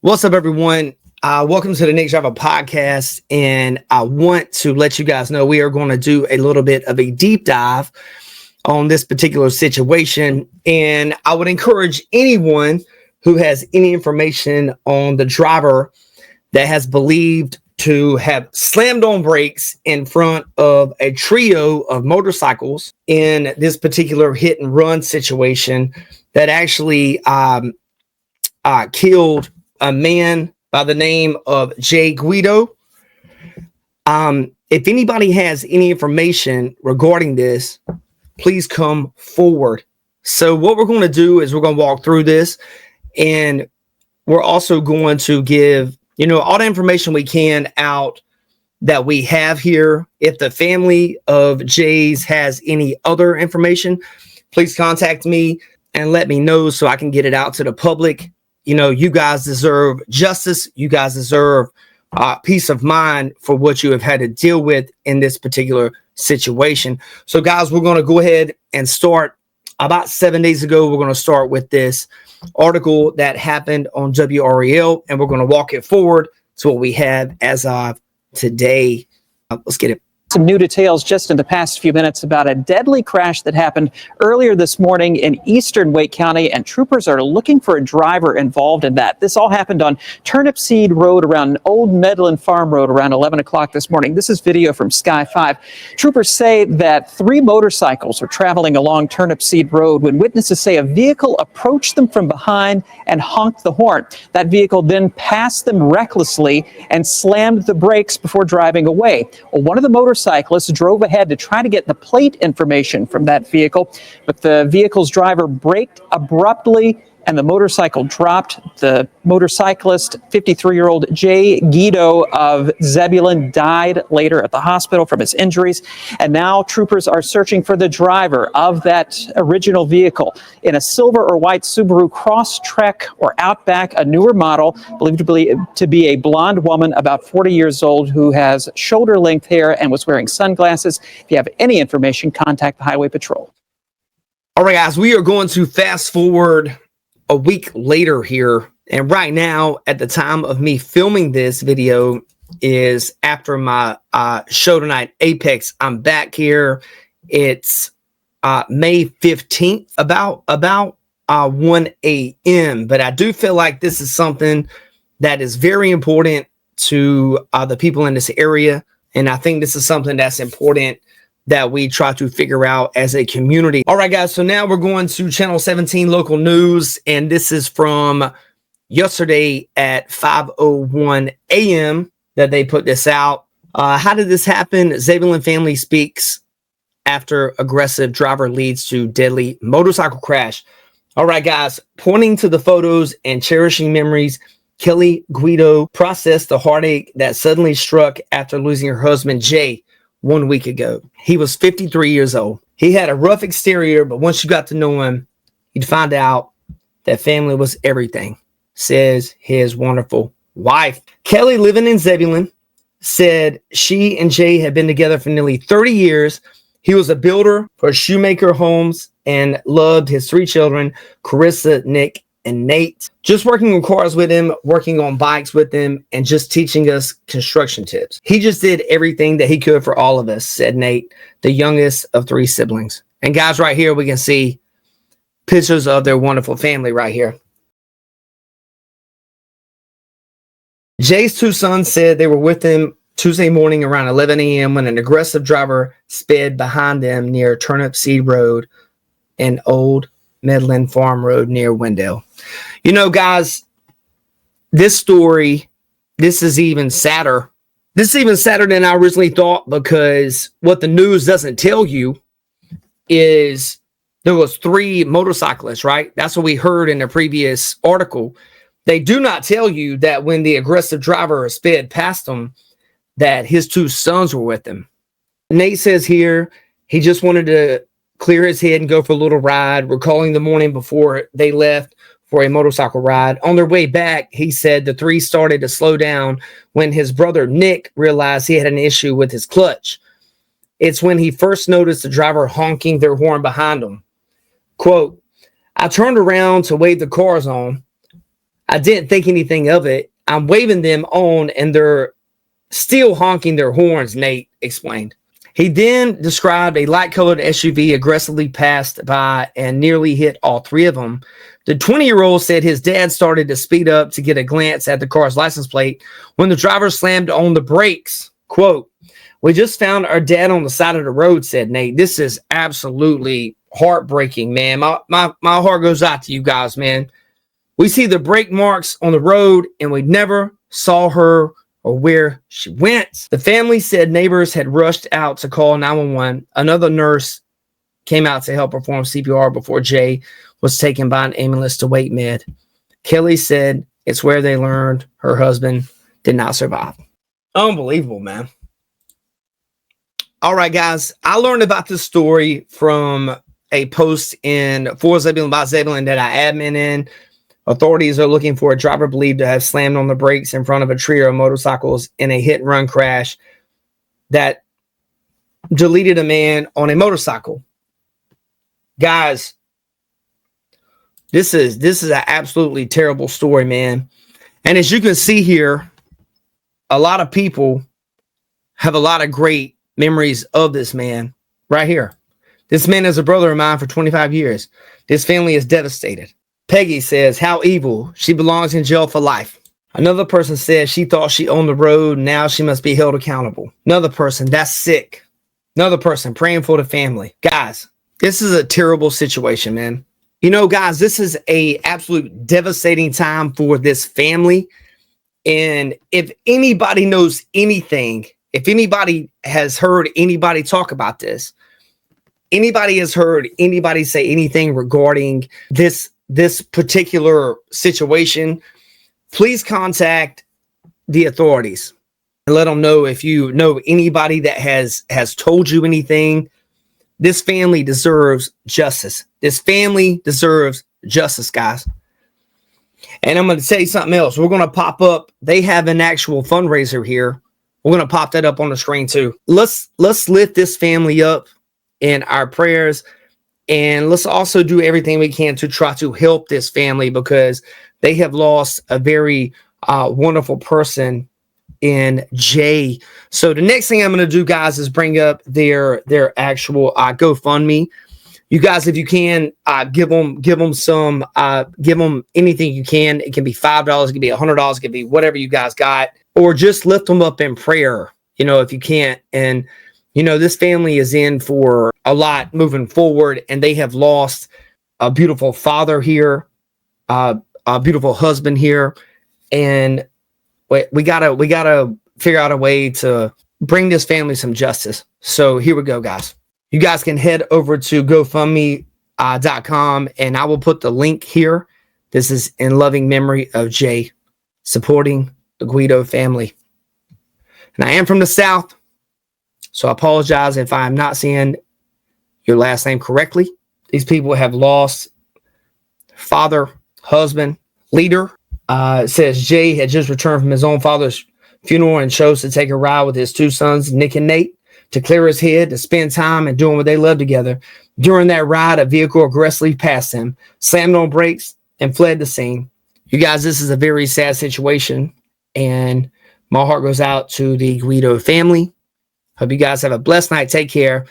What's up, everyone? Welcome to the Nick Driver podcast. And I want to let you guys know we are going to do a little bit of a deep dive on this particular situation. And I would encourage anyone who has any information on the driver that has believed to have slammed on brakes in front of a trio of motorcycles in this particular hit and run situation that actually killed a man by the name of Jay Guido. If anybody has any information regarding this, please come forward. So what we're going to do is we're going to walk through this, and we're also going to give, all the information we can out that we have here. If the family of Jay's has any other information, please contact me and let me know so I can get it out to the public. You guys deserve justice. You guys deserve peace of mind for what you have had to deal with in this particular situation. So, guys, we're going to go ahead and start. About 7 days ago, we're going to start with this article that happened on WREL, and we're going to walk it forward to what we have as of today. Let's get it. Some new details just in the past few minutes about a deadly crash that happened earlier this morning in eastern Wake County, and troopers are looking for a driver involved in that. This all happened on Turnipseed Road around Old Medland Farm Road around 11 o'clock this morning. This is video from Sky 5. Troopers say that 3 motorcycles were traveling along Turnipseed Road when witnesses say a vehicle approached them from behind and honked the horn. That vehicle then passed them recklessly and slammed the brakes before driving away. Well, one of the motorcyclists drove ahead to try to get the plate information from that vehicle, but the vehicle's driver braked abruptly and the motorcycle dropped. The motorcyclist, 53-year-old Jay Guido of Zebulon, died later at the hospital from his injuries. And now troopers are searching for the driver of that original vehicle in a silver or white Subaru Crosstrek or Outback, a newer model, believed to be a blonde woman about 40 years old who has shoulder-length hair and was wearing sunglasses. If you have any information, contact the Highway Patrol. All right, guys, we are going to fast forward a week later here, and right now at the time of me filming this video is after my show tonight, Apex. I'm back here. It's May 15th, about 1 a.m. But I do feel like this is something that is very important to the people in this area, and I think this is something that's important that we try to figure out as a community. All right, guys, so now we're going to Channel 17 local news, and this is from yesterday at 5:01 a.m. that they put this out. How did this happen? Zebulon family speaks after aggressive driver leads to deadly motorcycle crash. All right, guys, pointing to the photos and cherishing memories, Kelly Guido processed the heartache that suddenly struck after losing her husband, Jay, 1 week ago. He was 53 years old. He had a rough exterior, but once you got to know him, you'd find out that family was everything, says his wonderful wife. Kelly, living in Zebulon, said she and Jay had been together for nearly 30 years. He was a builder for Shoemaker Homes and loved his 3 children, Carissa, Nick, and Nate. Just working on cars with him, working on bikes with him, and just teaching us construction tips. He just did everything that he could for all of us, said Nate, the youngest of 3 siblings. And guys, right here, we can see pictures of their wonderful family right here. Jay's 2 sons said they were with him Tuesday morning around 11 a.m. when an aggressive driver sped behind them near Turnipseed Road and Old Medland Farm Road near Wendell. Guys, this story, this is even sadder. This is even sadder than I originally thought, because what the news doesn't tell you is there was 3 motorcyclists, right? That's what we heard in the previous article. They do not tell you that when the aggressive driver sped past them, that his 2 sons were with him. Nate says here he just wanted to clear his head and go for a little ride, recalling the morning before they left for a motorcycle ride. On their way back, he said the 3 started to slow down when his brother Nick realized he had an issue with his clutch. It's when he first noticed the driver honking their horn behind him. Quote, I turned around to wave the cars on. I didn't think anything of it. I'm waving them on and they're still honking their horns, Nate explained. He then described a light-colored SUV aggressively passed by and nearly hit all three of them. The 20-year-old said his dad started to speed up to get a glance at the car's license plate when the driver slammed on the brakes. Quote, "We just found our dad on the side of the road," said Nate. This is absolutely heartbreaking, man. My heart goes out to you guys, man. We see the brake marks on the road, and we never saw her or where she went. The family said neighbors had rushed out to call 911. Another nurse came out to help perform CPR before Jay was taken by an ambulance to Wake Med. Kelly said it's where they learned her husband did not survive. Unbelievable, man. All right, guys. I learned about this story from a post in For Zebulon by Zebulon that I admin in. Authorities are looking for a driver believed to have slammed on the brakes in front of a trio of motorcycles in a hit-and-run crash that deleted a man on a motorcycle. Guys, this is an absolutely terrible story, man. And as you can see here, a lot of people have a lot of great memories of this man right here. This man is a brother of mine for 25 years. This family is devastated. Peggy says, "How evil. She belongs in jail for life." Another person says she thought she owned the road. Now she must be held accountable. Another person, "That's sick." Another person, "Praying for the family." Guys, this is a terrible situation, man. You know, guys, this is a absolute devastating time for this family. And if anybody knows anything, if anybody has heard anybody talk about this, anybody has heard anybody say anything regarding this particular situation, please contact the authorities and let them know if you know anybody that has told you anything. This family deserves justice. This family deserves justice, guys. And I'm going to tell you something else. We're going to pop up. They have an actual fundraiser here. We're going to pop that up on the screen too. Let's lift this family up in our prayers. And let's also do everything we can to try to help this family because they have lost a very wonderful person in Jay. So the next thing I'm going to do, guys, is bring up their actual GoFundMe. You guys, if you can, give them some, give them anything you can. It can be $5, it can be $100, it can be whatever you guys got, or just lift them up in prayer, you know, if you can't. And you know, this family is in for a lot moving forward, and they have lost a beautiful father here, a beautiful husband here, and we gotta figure out a way to bring this family some justice. So here we go, guys. You guys can head over to GoFundMe.com, and I will put the link here. This is in loving memory of Jay, supporting the Guido family. And I am from the South, so I apologize if I'm not saying your last name correctly. These people have lost father, husband, leader. It says Jay had just returned from his own father's funeral and chose to take a ride with his two sons, Nick and Nate, to clear his head, to spend time and doing what they love together. During that ride, a vehicle aggressively passed him, slammed on brakes, and fled the scene. You guys, this is a very sad situation, and my heart goes out to the Guido family. Hope you guys have a blessed night. Take care.